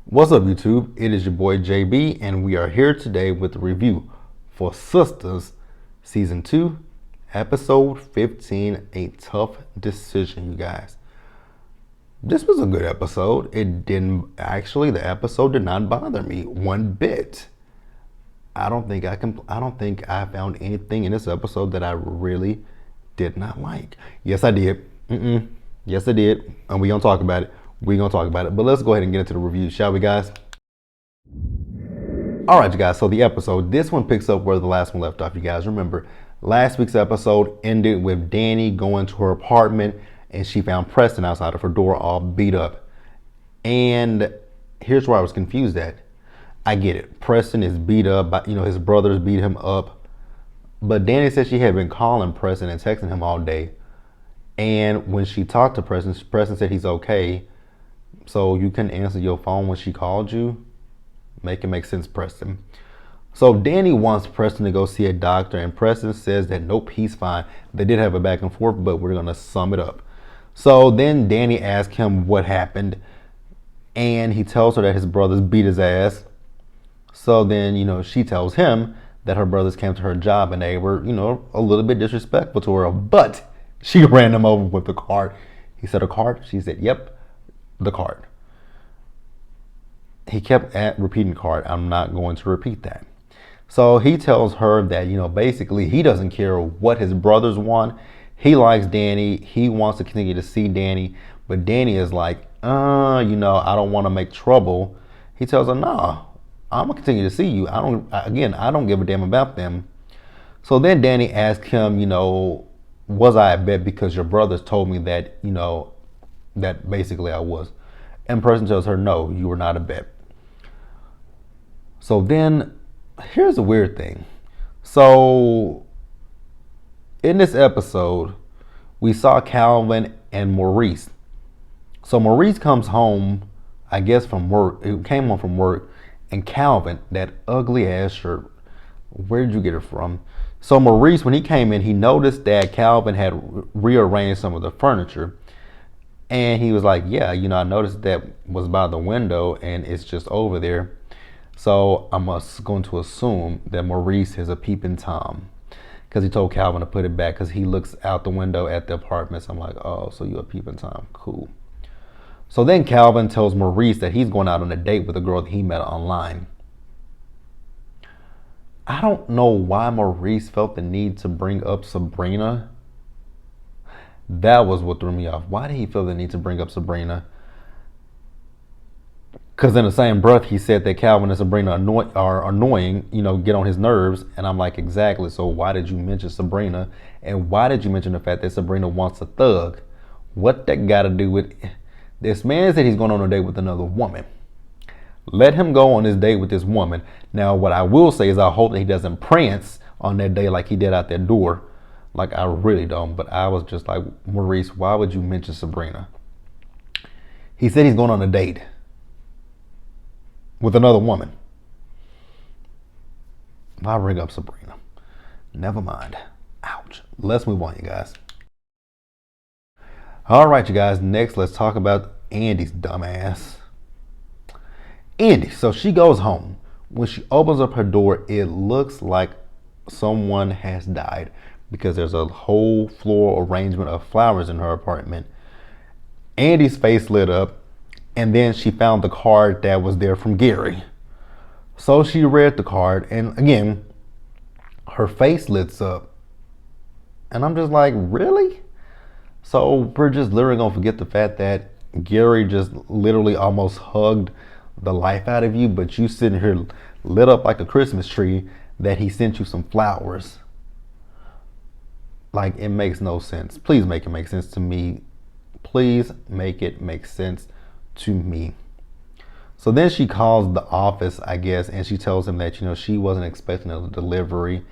What's up, YouTube? It is your boy JB, and we are here today with a review for Sistas Season 2, Episode 15, A Tough Decision, you guys. This was a good episode. The episode did not bother me one bit. I don't think I found anything in this episode that I really did not like. Yes, I did. Yes, I did. And we're going to talk about it. But let's go ahead and get into the review, shall we, guys? All right, you guys. So the episode, this one picks up where the last one left off. You guys remember last week's episode ended with Danny going to her apartment and she found Preston outside of her door all beat up. And here's where I was confused at. I get it. Preston is beat up. His brothers beat him up. But Danny said she had been calling Preston and texting him all day. And when she talked to Preston, Preston said he's okay. So you couldn't answer your phone when she called you? Make it make sense, Preston. So Danny wants Preston to go see a doctor, and Preston says that nope, he's fine. They did have a back and forth, but we're going to sum it up. So then Danny asks him what happened, and he tells her that his brothers beat his ass. So then, she tells him that her brothers came to her job and they were, a little bit disrespectful to her, but she ran them over with the card. He said, a card? She said, yep, the card. He kept repeating card. I'm not going to repeat that. So he tells her that, basically he doesn't care what his brothers want. He likes Danny. He wants to continue to see Danny. But Danny is like, I don't want to make trouble. He tells her, nah, I'm going to continue to see you. I don't give a damn about them. So then Danny asks him, was I a bet because your brothers told me that, that basically I was. And Preston tells her, no, you were not a bet. So then, here's the weird thing. So, in this episode, we saw Calvin and Maurice. So Maurice comes home, I guess from work. He came home from work. And Calvin, that ugly ass shirt, where'd you get it from? So Maurice, when he came in, he noticed that Calvin had rearranged some of the furniture. And he was like, yeah, I noticed that was by the window and it's just over there. So I'm going to assume that Maurice is a peeping Tom, because he told Calvin to put it back because he looks out the window at the apartments. I'm like, oh, so you're a peeping Tom. Cool. So then Calvin tells Maurice that he's going out on a date with a girl that he met online. I don't know why Maurice felt the need to bring up Sabrina. That was what threw me off. Why did he feel the need to bring up Sabrina? Because in the same breath, he said that Calvin and Sabrina are annoying, get on his nerves. And I'm like, exactly. So why did you mention Sabrina? And why did you mention the fact that Sabrina wants a thug? What that got to do with it? This man said he's going on a date with another woman. Let him go on his date with this woman. Now, what I will say is I hope that he doesn't prance on that day like he did out that door. Like, I really don't. But I was just like, Maurice, why would you mention Sabrina? He said he's going on a date with another woman. Why bring up Sabrina? Never mind. Ouch. Let's move on, you guys. All right, you guys. Next, let's talk about Andy's dumbass. Andy, so she goes home. When she opens up her door, it looks like someone has died because there's a whole floral arrangement of flowers in her apartment. Andy's face lit up, and then she found the card that was there from Gary. So she read the card, and again, her face lit up. And I'm just like, really? So we're just literally gonna forget the fact that Gary just literally almost hugged the life out of you, but you sitting here lit up like a Christmas tree that he sent you some flowers. Like, it makes no sense. Please make it make sense to me. Please make it make sense to me. So then she calls the office, I guess, and she tells him that, she wasn't expecting a delivery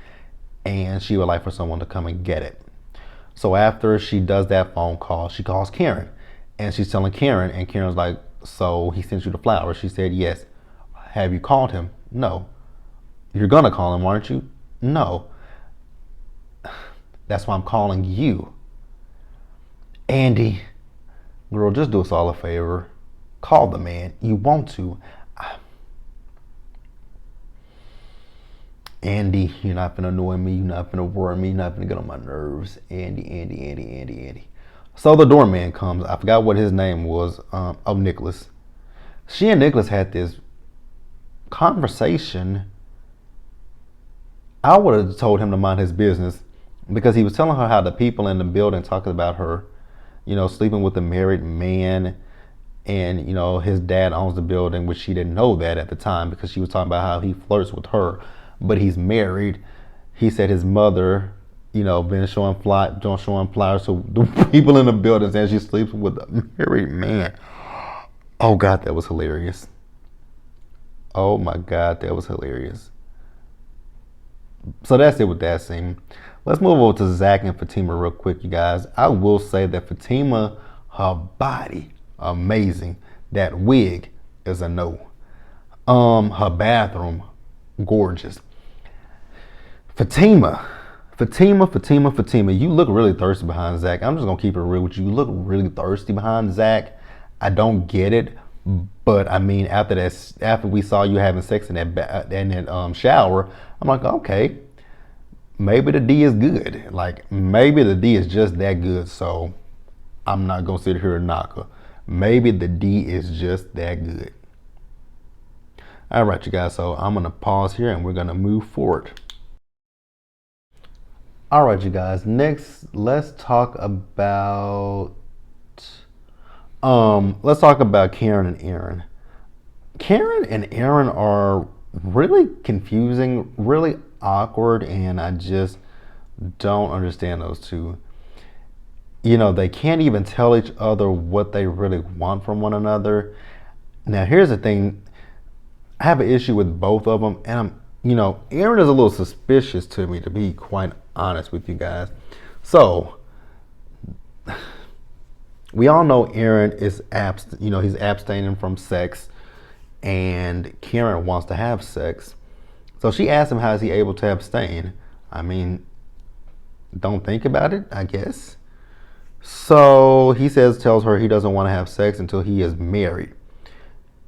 and she would like for someone to come and get it. So after she does that phone call, she calls Karen and she's telling Karen, and Karen's like, so he sent you the flowers? She said, yes. Have you called him? No. You're gonna call him, aren't you? No. That's why I'm calling you. Andy, girl, just do us all a favor. Call the man. You want to. Andy, you're not gonna annoy me. You're not gonna worry me. You're not gonna get on my nerves. Andy. So the doorman comes. I forgot what his name was. Nicholas. She and Nicholas had this conversation. I would have told him to mind his business because he was telling her how the people in the building talking about her, sleeping with a married man, and his dad owns the building, which she didn't know that at the time because she was talking about how he flirts with her, but he's married. He said his mother, been showing flyers to the people in the building saying she sleeps with a married man. Oh God, that was hilarious. Oh my God, that was hilarious. So that's it with that scene. Let's move over to Zach and Fatima real quick, you guys. I will say that Fatima, her body, amazing. That wig is a no. Her bathroom, gorgeous. Fatima. You look really thirsty behind Zach. I'm just gonna keep it real with you. You look really thirsty behind Zach. I don't get it, but I mean, after we saw you having sex in that shower, I'm like, okay, maybe the D is good. Like maybe the D is just that good. So I'm not gonna sit here and knock her. Maybe the D is just that good. All right, you guys. So I'm gonna pause here and we're gonna move forward. All right, you guys. Next, let's talk about Karen and Aaron. Karen and Aaron are really confusing, really awkward, and I just don't understand those two. They can't even tell each other what they really want from one another. Now, here's the thing. I have an issue with both of them, and Aaron is a little suspicious to me, to be quite honest with you guys. So, we all know Aaron is he's abstaining from sex, and Karen wants to have sex. So she asked him, how is he able to abstain? I mean, don't think about it, I guess. So he tells her he doesn't want to have sex until he is married.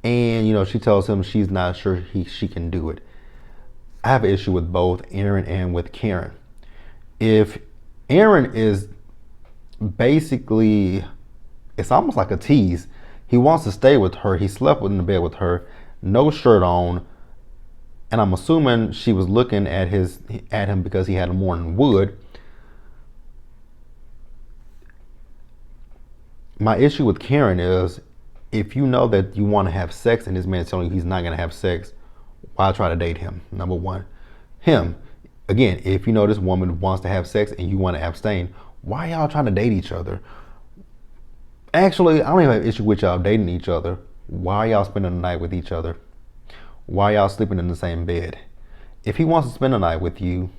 And, she tells him she's not sure she can do it. I have an issue with both Aaron and with Karen. If Aaron is basically, it's almost like a tease. He wants to stay with her. He slept in the bed with her, no shirt on. And I'm assuming she was looking at him because he had more than wood. My issue with Karen is, if you know that you want to have sex and this man is telling you he's not going to have sex, why try to date him? Number one. Him, again, if you know this woman wants to have sex and you want to abstain, why y'all trying to date each other? Actually, I don't even have an issue with y'all dating each other. Why y'all spending the night with each other? Why y'all sleeping in the same bed? If he wants to spend the night with you,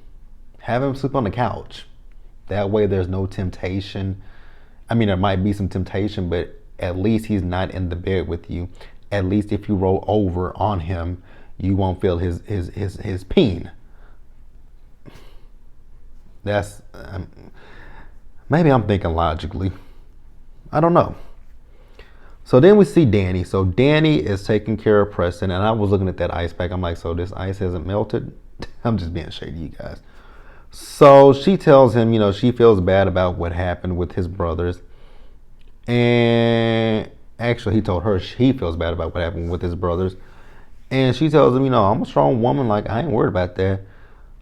have him sleep on the couch. That way there's no temptation. I mean, there might be some temptation, but at least he's not in the bed with you. At least if you roll over on him, you won't feel his peen. That's maybe I'm thinking logically. I don't know. So then we see Danny. So Danny is taking care of Preston, and I was looking at that ice pack. I'm like, so this ice hasn't melted? I'm just being shady, you guys. So she tells him, she feels bad about what happened with his brothers. And actually, he told her he feels bad about what happened with his brothers. And she tells him, I'm a strong woman. Like, I ain't worried about that.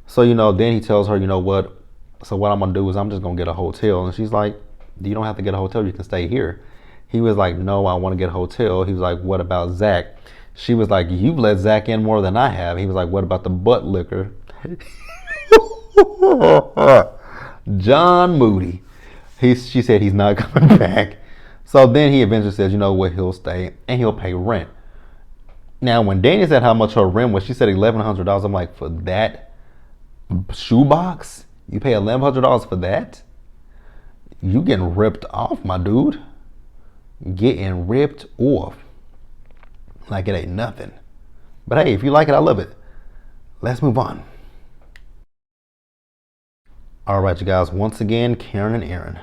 So, then he tells her, what? So what I'm going to do is I'm just going to get a hotel. And she's like, you don't have to get a hotel. You can stay here. He was like, no, I want to get a hotel. He was like, what about Zach? She was like, you've let Zach in more than I have. He was like, what about the butt liquor? John Moody. She said he's not coming back. So then he eventually says, he'll stay and he'll pay rent. Now, when Danny said how much her rent was, she said $1,100. I'm like, for that shoebox? You pay $1,100 for that? You getting ripped off, my dude. Getting ripped off. Like it ain't nothing. But hey, if you like it, I love it. Let's move on. All right, you guys. Once again, Karen and Aaron.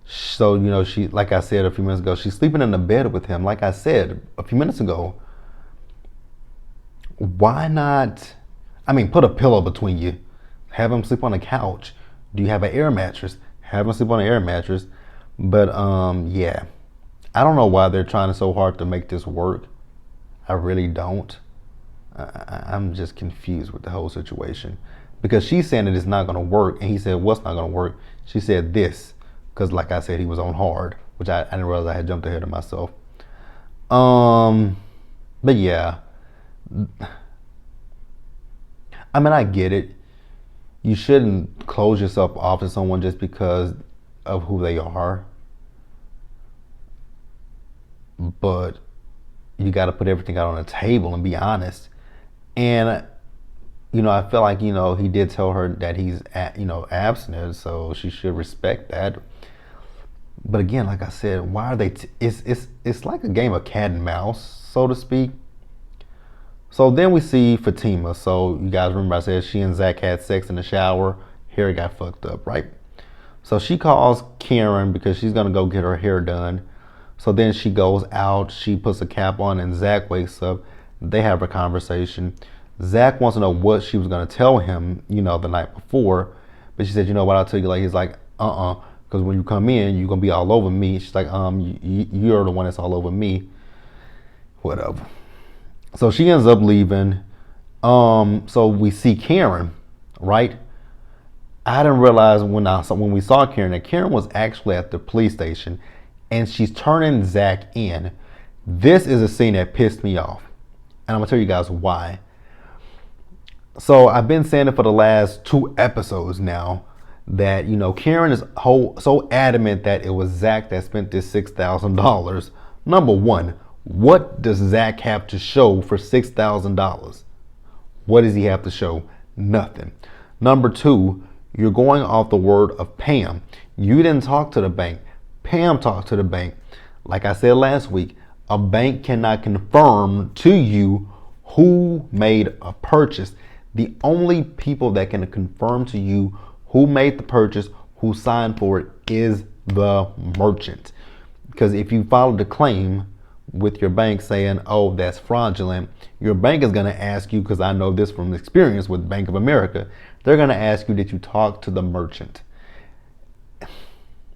So, she, like I said a few minutes ago, she's sleeping in the bed with him. Like I said a few minutes ago, why not? Put a pillow between you. Have him sleep on the couch. Do you have an air mattress? Have him sleep on an air mattress. But yeah, I don't know why they're trying so hard to make this work. I really don't. I'm just confused with the whole situation, because she's saying that it's not going to work, and he said, what's not going to work? She said this, because like I said, he was on hard, which I didn't realize I had jumped ahead of myself. But yeah, I get it. You shouldn't close yourself off to someone just because of who they are, but you got to put everything out on the table and be honest. And I feel like he did tell her that he's abstinent, so she should respect that. But again, like I said, why are they? It's like a game of cat and mouse, so to speak. So then we see Fatima. So you guys remember I said she and Zach had sex in the shower. Hair got fucked up, right? So she calls Karen because she's gonna go get her hair done. So then she goes out, she puts a cap on, and Zach wakes up. They have a conversation. Zach wants to know what she was gonna tell him, the night before. But she said, you know what, I'll tell you later. He's like, because when you come in, you're gonna be all over me. She's like, you're the one that's all over me. Whatever. So she ends up leaving. So we see Karen, right? I didn't realize when we saw Karen that Karen was actually at the police station, and she's turning Zach in. This is a scene that pissed me off, and I'm gonna tell you guys why. So I've been saying it for the last 2 episodes now that Karen is so adamant that it was Zach that spent this $6,000. Number one, what does Zach have to show for $6,000? What does he have to show? Nothing. Number two, you're going off the word of Pam. You didn't talk to the bank. Pam talked to the bank. Like I said last week, a bank cannot confirm to you who made a purchase. The only people that can confirm to you who made the purchase, who signed for it, is the merchant. Because if you filed the claim with your bank saying, oh, that's fraudulent, your bank is going to ask you, because I know this from experience with Bank of America, they're going to ask you that you talk to the merchant.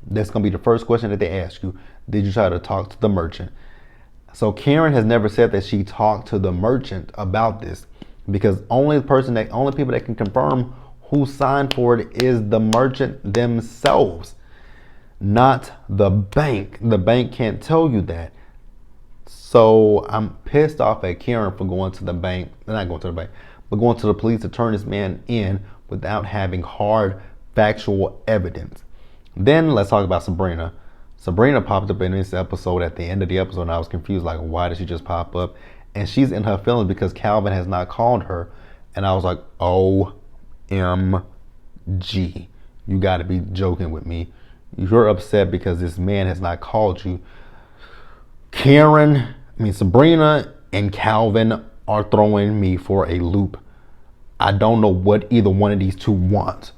That's going to be the first question that they ask you. Did you try to talk to the merchant? So Karen has never said that she talked to the merchant about this, because only people that can confirm who signed for it is the merchant themselves, not the bank. The bank can't tell you that. So I'm pissed off at Karen for going to the bank, not going to the bank, but going to the police to turn this man in without having hard factual evidence. Then let's talk about Sabrina. Sabrina popped up in this episode at the end of the episode, and I was confused, like, why did she just pop up? And she's in her feelings because Calvin has not called her. And I was like, OMG. You got to be joking with me. You're upset because this man has not called you. Sabrina and Calvin are throwing me for a loop. I don't know what either one of these two wants.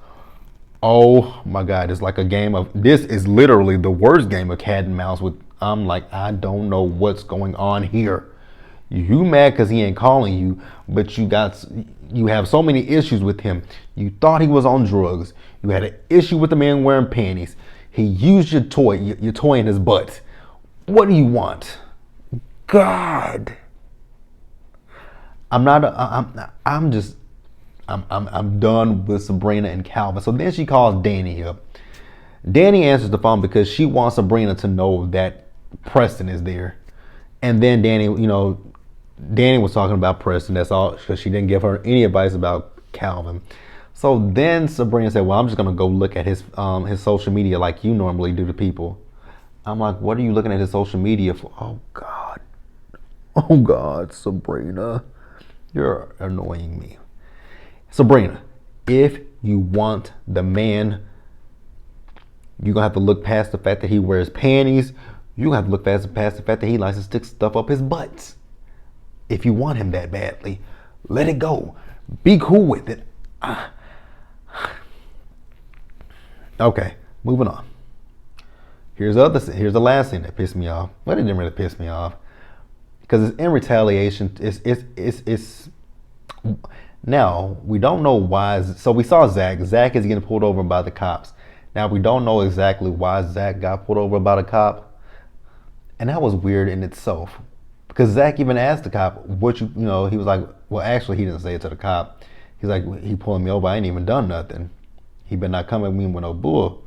Oh my God, it's like this is literally the worst game of cat and mouse I'm like, I don't know what's going on here. You mad because he ain't calling you, but you have so many issues with him. You thought he was on drugs. You had an issue with the man wearing panties. He used your toy in his butt. What do you want? God. I'm done with Sabrina and Calvin. So then she calls Danny up. Danny answers the phone because she wants Sabrina to know that Preston is there. And then Danny was talking about Preston. That's all, because she didn't give her any advice about Calvin. So then Sabrina said, well, I'm just going to go look at his social media like you normally do to people. I'm like, what are you looking at his social media for? Oh, God. Oh, God, Sabrina. You're annoying me. Sabrina, if you want the man, you're going to have to look past the fact that he wears panties. You're going to have to look past the fact that he likes to stick stuff up his butt. If you want him that badly, let it go. Be cool with it. Okay, moving on. Here's the last thing that pissed me off. Well, it didn't really piss me off because it's in retaliation. It's Now, we don't know why. So we saw Zach. Zach is getting pulled over by the cops. Now, we don't know exactly why Zach got pulled over by the cop. And that was weird in itself. Because Zach even asked the cop, what you know, he was like, well, actually, he didn't say it to the cop. He's like, he pulling me over. I ain't even done nothing. He been not coming at me with no bull.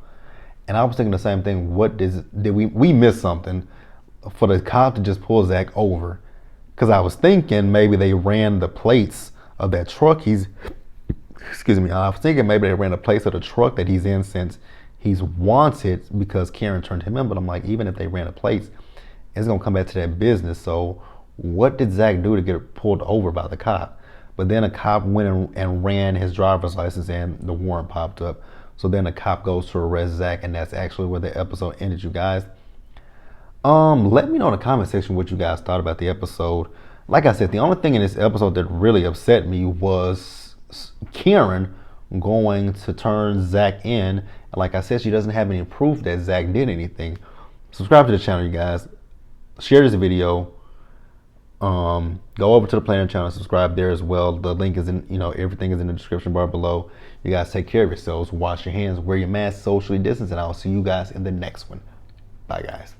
And I was thinking the same thing. What did we miss something for the cop to just pull Zach over? Because I was thinking maybe they ran the plates of that truck excuse me, I was thinking maybe they ran the plates of the truck that he's in since he's wanted because Karen turned him in. But I'm like, even if they ran the plates, it's gonna come back to that business. So what did Zach do to get pulled over by the cop? But then a cop went and ran his driver's license and the warrant popped up. So then the cop goes to arrest Zach, and that's actually where the episode ended, you guys. Let me know in the comment section what you guys thought about the episode. Like I said, the only thing in this episode that really upset me was Karen going to turn Zach in. And like I said, she doesn't have any proof that Zach did anything. Subscribe to the channel, you guys. Share this video. Go over to the Planet channel, subscribe there as well. The link is in, everything is in the description bar below. You guys take care of yourselves, wash your hands, wear your mask, socially distance, and I will see you guys in the next one. Bye, guys.